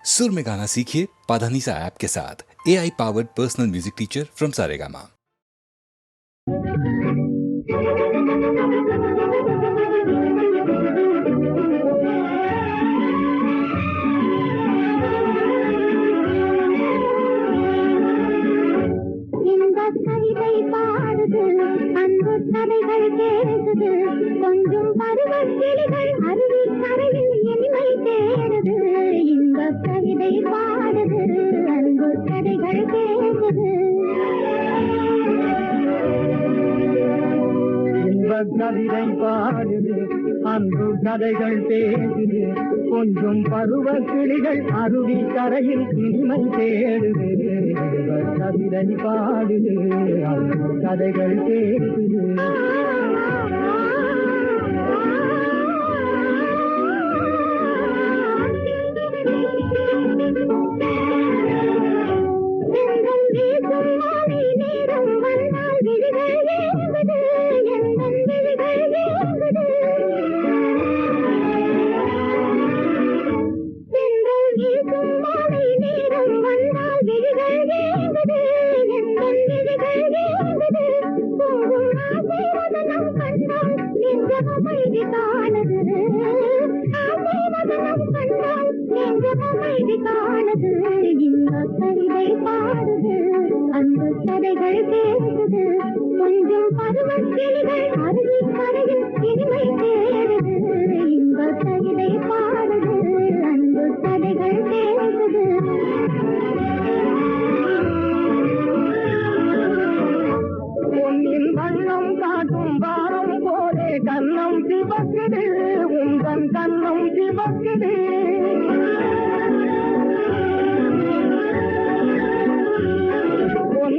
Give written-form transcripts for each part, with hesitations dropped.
सुर में गाना सीखिए पाधानीसा ऐप के साथ। AI powered personal music teacher from Saregama. கொஞ்சம் பருவக்கிளிகள் அருவி கரையில் இனிமை தேடுது. இந்த கவிதை பாடுது, அன்பு கதைகள் கேட்குது. இன்ப கவிதை பாடுது, அன்பு கதைகள் பேசுது. கொஞ்சம் பருவ கிளிகள் அருவி கரையில் இனிமை தேடுது. இன்ப கவிதை பாடுது, அன்பு கதைகள் பேசுது. அந்த கதைகள் பேசுது. கொஞ்சம் பருவக்கிளிகள் அருவி கரையில் இனிமை தேடுது. இந்த கவிதை பாடுது, அன்பு கதைகள் பேசுது. பொன்னின் வண்ணம் காட்டும் வாரம் போலே கண்ணம் சிவக்குது. உந்தன் கண்ணம் சிவக்குது.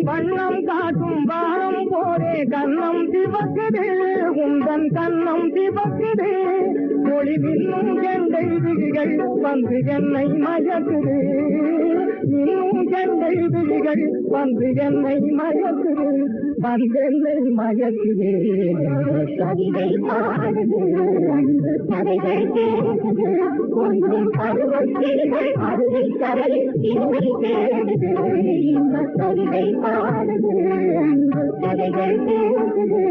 வண்ணம் காட்டும் வாரம் போரே கண்ணம் சிவக்குது. உந்தன் கண்ணம் சிவக்குது. ஒளி மின்னும் கெண்டை விழிகள் வந்து என்னை மயக்குது. இன்னும் கெண்டை விழிகள் வந்து என்னை மயக்குது. வந்தென்னை மயக்குது. கவிதை பாடுது, அன்பு கதைகள் கேட்குது. கொஞ்சம் பருவக்கிளிகள் அருவி கரையில் இனிமை தேடுது. இந்த கவிதை பாடுது, அன்பு கதைகள் கேட்குது.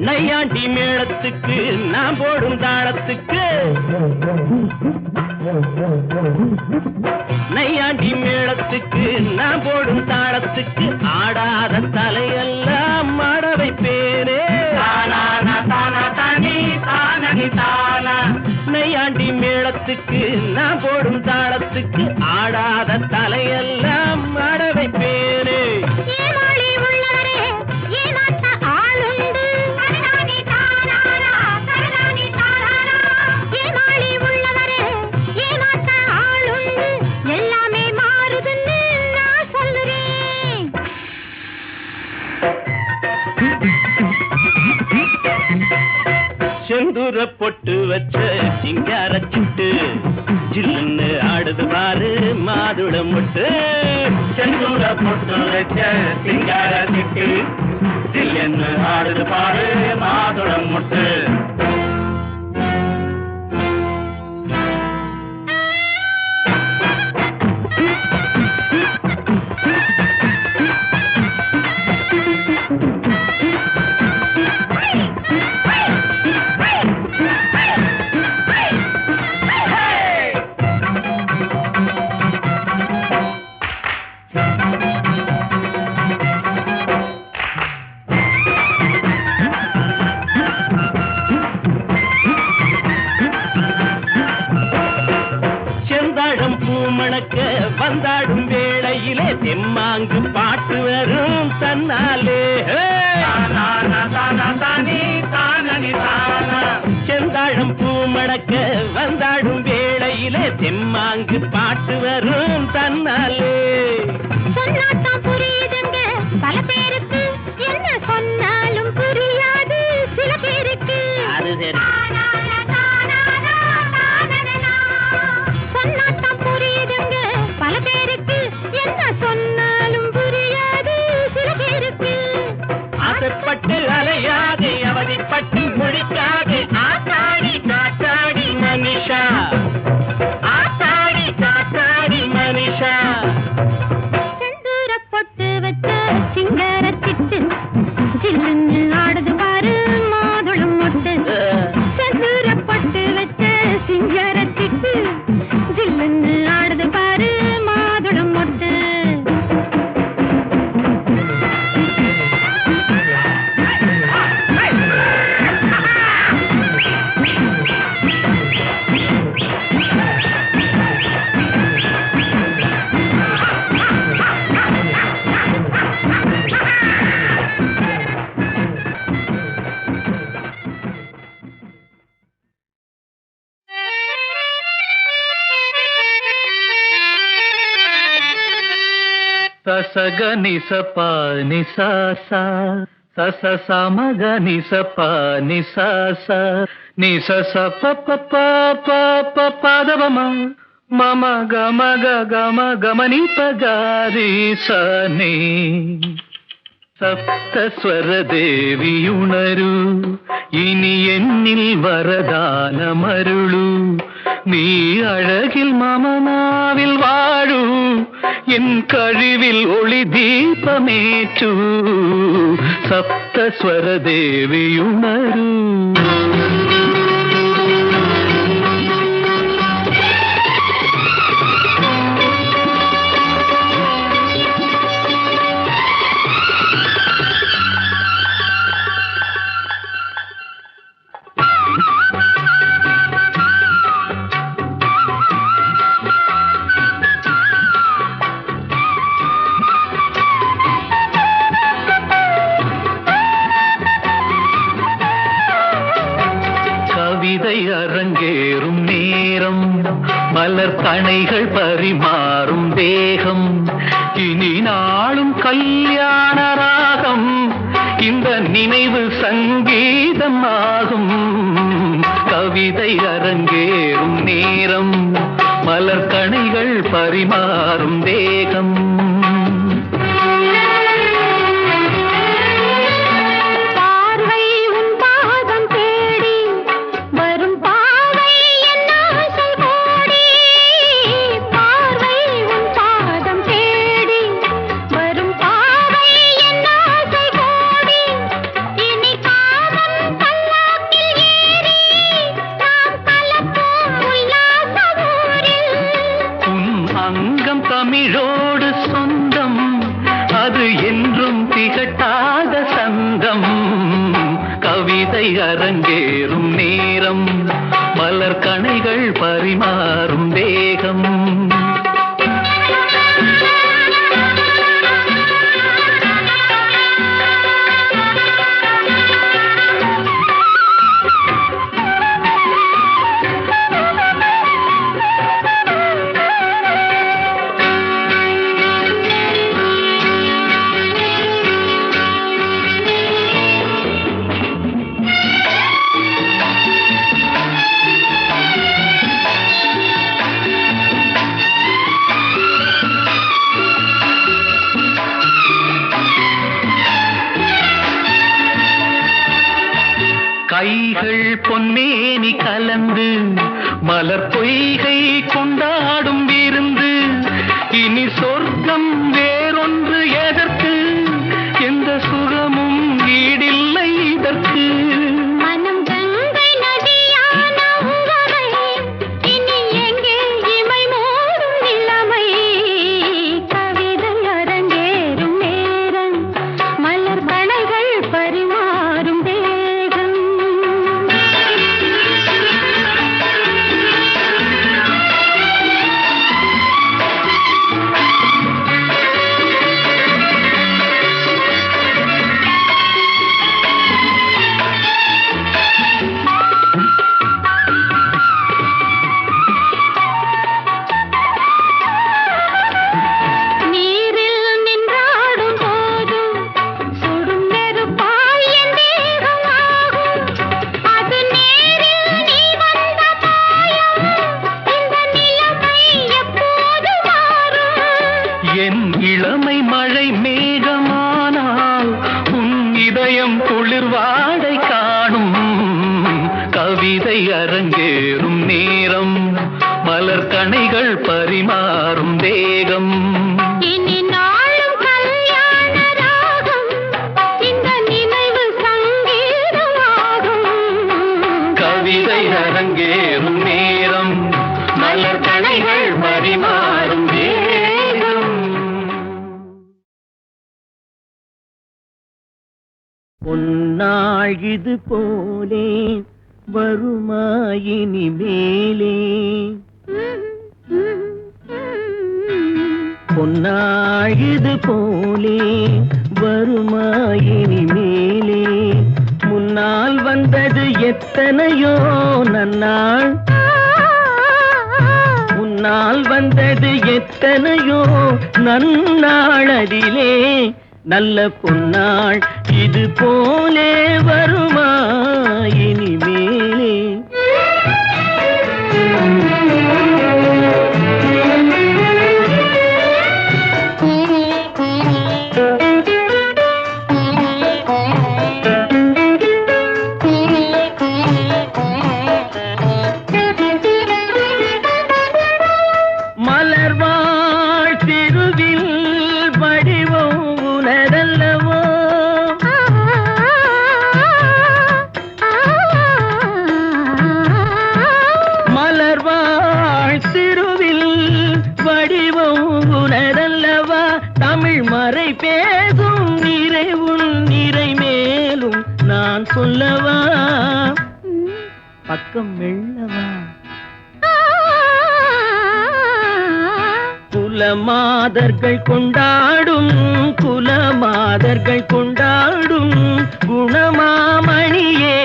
நையாண்டி மேளத்துக்கு நான் போடும் தாளத்துக்கு, நையாண்டி மேளத்துக்கு நான் போடும் தாளத்துக்கு ஆடாத தலையெல்லாம் ஆட வைப்பேனே. நையாண்டி மேளத்துக்கு நான் போடும் தாளத்துக்கு ஆடாத தலையெல்லாம் ஆட வைப்பேனே. செந்தூர பொட்டு வச்ச சிங்கார சிட்டு ஜில்லுன்னு ஆடுது பாரு மாதுளம் முட்டு. செந்தூர பொட்டு வச்ச சிங்கார சிட்டு ஜில்லுன்னு என்ன ஆடுது பாரு மாதுளம் முட்டு. வந்தாடும் வேளையிலே தெம்மாங்கு பாட்டு வரும் தன்னாலே. செந்தாழம் பூமணக்க வந்தாடும் வேளையிலே தெம்மாங்கு பாட்டு வரும் தன்னாலே. சொன்னாத்தான் புரியுதுங்க பல பேருக்கு, என்ன சொன்னாலும் புரியாது சில பேருக்கு. அது சரி. சொன்னாத்தான் புரியுதுங்க பல பேருக்கு, என்ன சொன்னாலும் புரியாது சில பேருக்கு. ஆசைப்பட்டு அலையாது அவதிப்பட்டு முடிக்காது ஆத்தாடி காத்தாடி மனிஷா, ஆத்தாடி காத்தாடி மனிஷா. செந்தூர பொட்டு வச்ச சிங்கரத்திட்டு ஜில்லுன்னு ஆடுது பாரு மாதுளம் மொட்டு. செந்தூர பொட்டு வச்ச சிங்கரத்திட்டு ஜில்லுன்னு ஆடுது பாரு மாதுளம் மொட்டு. சசக நிசப நிசாச சச சமக நிசப நிசாச நிசச பப்ப பதவம மம கம கம கமனி பகாரி சனி. സപ്തസ്വര ദേവിയുണരൂ ഇനി എന്നിൽ വരദാനമരുളൂ. നീ അഴകിൽ മമനാവിൽ വാഴൂ, എൻ കഴിവിൽ ഒളി ദീപമേറ്റൂ. സപ്തസ്വര ദേവിയുണരൂ. கவிதை அரங்கேறும் நேரம், மலர் கணைகள் பரிமாறும் தேகம், இனி நாளும் கல்யாண ராகம், இந்த நினைவு சங்கீதம் ஆகும். கவிதை அரங்கேறும் நேரம், மலர் கணைகள் பரிமாறும் தேகம். தமிழோடு சொந்தம், அது என்றும் திகட்டாத சந்தம். கவிதை அரங்கேறும் நேரம், மலர் கணைகள் பரிமாறும் தேகம். கைகள் பொன்மேனி கலந்து மலர் பொய்கை கொண்டாடும் விருந்து இனி சொர்க்கம் வேறொன்று எதற்கு எந்த சுகமும் ஈடில்லை இதற்கு மனம் கங்கை நதியான உறவை இனி எங்கே இமை மூடும் நிலைமை கவிதை அரங்கேறும் நேரம் மலர் கணைகள் பரிமாறும் தேகம் நீரில் நின்றாடும் போதும் சுடும் நெருப்பாய் என் தேகம் ஆகும் அது நேரில் நீ வந்த மாயம் இந்த நிலைமை எப்போது மாறும் என் இளமை மழை மேகமானால் உன் இதயம் குளிர்வாடை காணும் கவிதை அரங்கேறும் நேரம் மலர் கணைகள் பரிமாறும் தேகம் இனி நாளும் கல்யாண ராகம் இந்த நினைவு சங்கீதமாகும் கவிதை அரங்கேறும் நேரம் மலர் கணைகள் பரிமாறும் தேகம் பொன்னாள் இது போலே வருமாயினி மேலே பொன்னாள் இது போலே வருமாயினி மேலே முன்னால் வந்தது எத்தனையோ நன்னாள் முன்னால் வந்தது எத்தனையோ நன்னாள் அதிலே நல்ல பொன்னாள் இது போலே வருமா இனிமேலே மலர்வாழ் திருவில் வடிவம் உனதல்லவோ மலர்வாழ் திருவில் வடிவம் உனதல்லவா தமிழ் மறை பேசும் நிறை உன் நிறை மேலும் நான் சொல்லவா பக்கம் மெல்லவா குலமாதர்கள் கொண்டாடும் குலமாதர்கள் கொண்டாடும் குணமாமணியே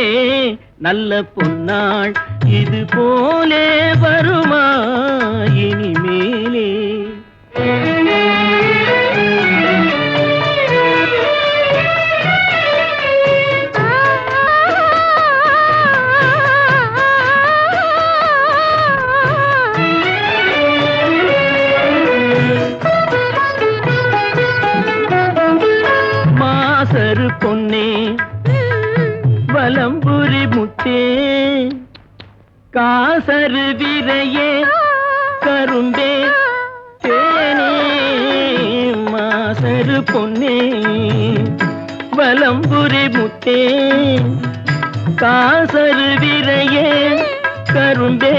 நல்ல பொன்னாள் இது போலே வருமா இனிமேலே மாசரு பொன்னே வலம்புரி முத்தே காசரு விரையே கரும்பே தேனே மாசரு பொன்னே வலம்புரி முத்தே காசரு விரையே கரும்பே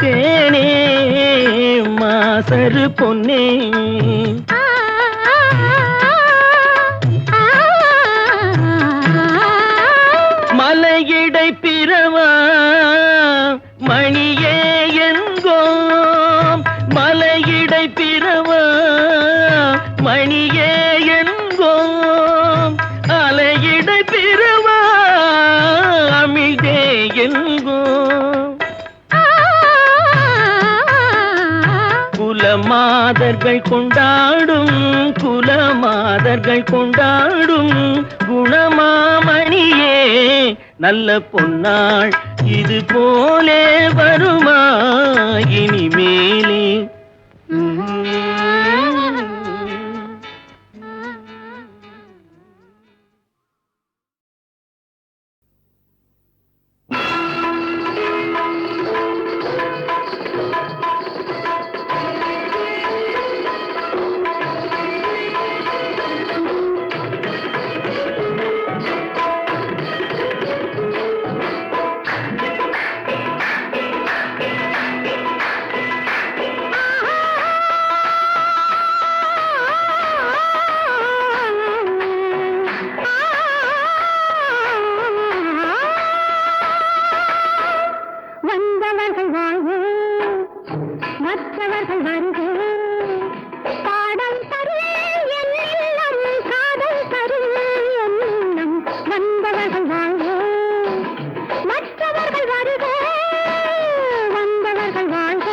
தேனே மாசரு பொன்னே மலையிடை பிறவா மணியே என்கோம் மலையிடை பிறவா மணியே என்கோம் அலையிடை பிறவா அமிழ்தே என்கோம் குலமாதர்கள் கொண்டாடும் குலமாதர்கள் கொண்டாடும் குணமாமணியே நல்ல பொன்னாள் இது போலே வருமா இனிமேலே வந்தவர்கள் வாழ்க, மற்றவர்கள் வருக, வந்தவர்கள் வாழ்க.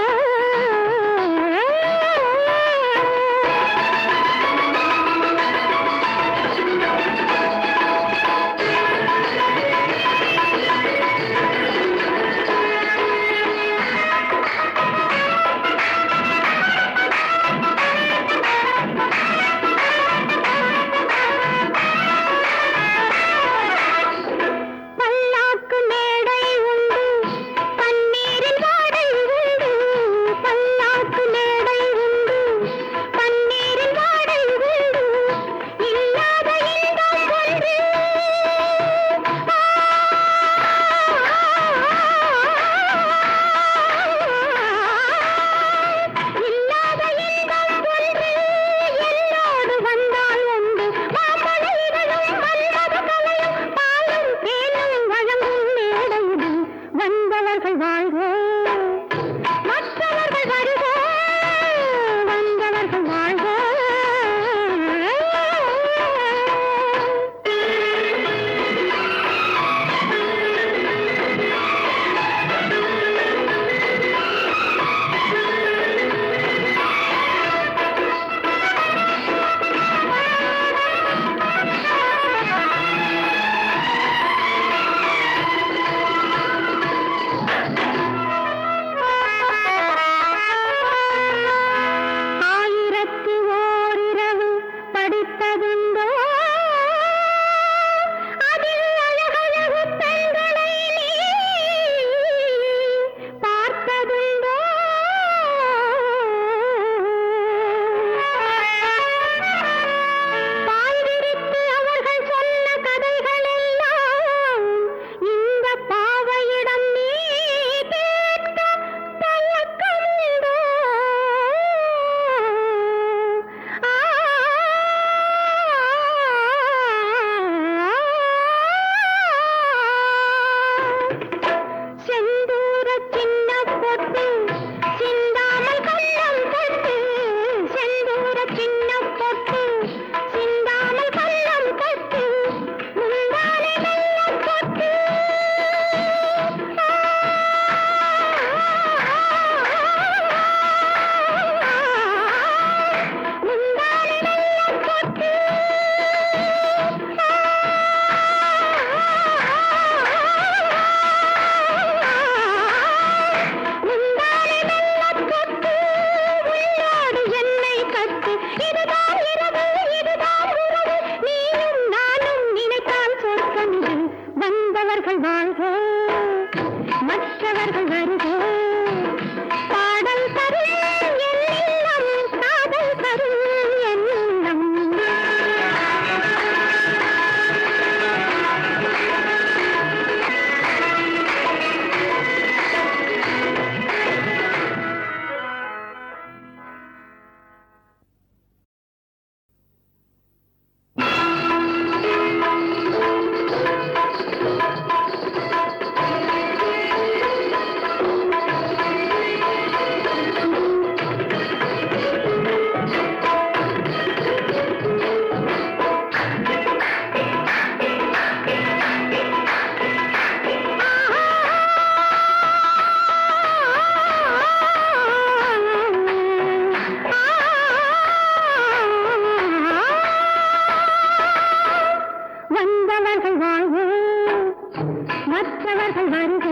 பல்லாக்கு மேடை உண்டு, பன்னீரில் வாடை உண்டு. பல்லாக்கு மேடை உண்டு, பன்னீரில் வாடை உண்டு. இல்லாத இன்பம் ஒன்று. இல்லாத இன்பம் ஒன்று. எல்லோடு வந்தால் உண்டு. மாமலைகளும் மன்மத கலையும் பாலும் தேனும் வழங்கும் மேடை இது. வந்தவர்கள் வாழ்க, மற்றவர்கள் வருக, வந்தவர்கள் வாழ்க. ஆயிரத்து ஓரிரவு படித்ததுண்டோ, அதில் அழகழகு பெண்களை நீ பார்த்ததுண்டோ? பாய் விரித்து அவர்கள் சொன்ன கதைகள் எல்லாம் இந்த பாவையிடம் நீ கேட்க தயக்கமுண்டோ? செந்தூர சின்ன பொட்டு சிந்தாமல் கள்ளம் கட்டு, செந்தூர சின்ன பொட்டு சிந்தாமல் கள்ளம் கட்டு, முந்தானை வெள்ளம் பொட்டு. முந்தானை வெள்ளம் பொட்டு. முந்தானை வெள்ளம் பொட்டு, உள்ளோடு என்னை கட்டு. இதுதான் இரவு, இதுதான் உறவு, நீயும் நானும் நினைத்தால் சொர்க்கம் இது. வந்தவர்கள் வாழ்க, மற்றவர்கள் வருக, பாடல் தரும் என் இல்லம், காதல் தரும் என் இல்லம். வந்தவர்கள் வாழ்க, மற்றவர்கள் வருக,